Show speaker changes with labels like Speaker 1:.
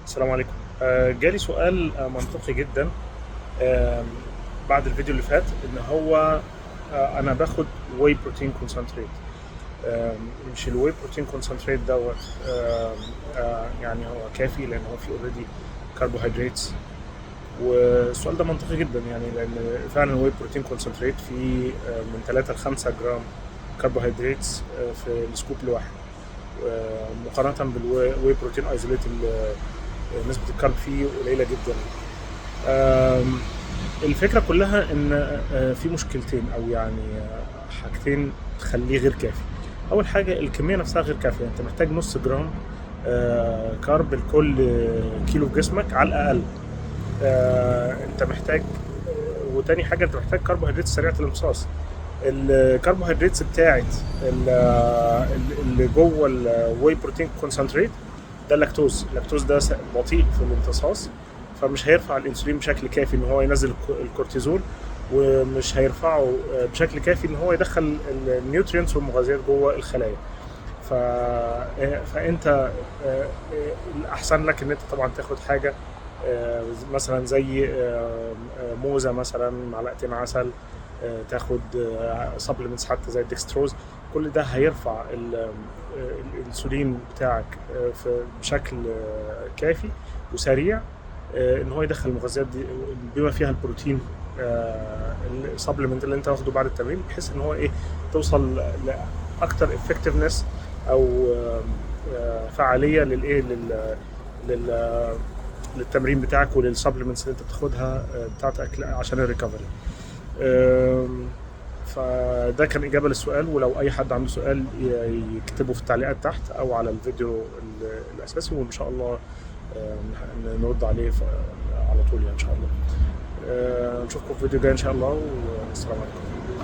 Speaker 1: السلام عليكم. جالي سؤال منطقي جدا. آم، بعد الفيديو اللي فات ان هو انا باخد واي بروتين كونسنتريت. مش الواي بروتين كونسنتريت دوت. يعني هو كافي لان هو فيه اوريدي كربوهيدرات. والسؤال ده منطقي جدا يعني لان فعلا الواي بروتين كونسنتريت فيه من 3 ل 5 جرام كربوهيدرات في السكوب الواحد، مقارنة بالواي بروتين ايزوليت نسبة الكارب فيه قليلة جدا. آم، الفكرة كلها ان في مشكلتين او يعني حاجتين تخليه غير كافي. اول حاجة الكمية نفسها غير كافية، انت محتاج نص جرام كارب لكل كيلو في جسمك على الاقل. انت محتاج. وتاني حاجة انت محتاج كربوهيدرات سريعة الامتصاص. الكربوهيدرات بتاعت اللي جوه الواي بروتين كونسنتريت ده اللاكتوز ده بطيء في الامتصاص، فمش هيرفع الانسولين بشكل كافي ان هو ينزل الكورتيزول، ومش هيرفعه بشكل كافي ان هو يدخل النيوترينتس والمغذيات جوه الخلايا. ف... فانت الاحسن لك ان انت طبعا تاخد حاجه مثلا زي موزه مثلا، معلقتين عسل، تاخد سبلمنتس حتى زي الدكستروز. كل ده هيرفع الانسولين بتاعك بشكل كافي وسريع، ان هو يدخل المغذيات دي بما فيها البروتين، السبلمنت اللي انت واخده بعد التمرين، بحيث ان هو ايه توصل لاكتر افكتفنس او فعاليه للايه لل للتمرين بتاعك وللسبلمنتس اللي انت بتاخدها بتاعتك عشان الريكفري. فده كان إجابة للسؤال، ولو أي حد عنده سؤال يكتبه في التعليقات تحت أو على الفيديو الأساسي، وإن شاء الله نرد عليه على طول يعني إن شاء الله. نشوفكم في فيديو جاي إن شاء الله، والسلام عليكم.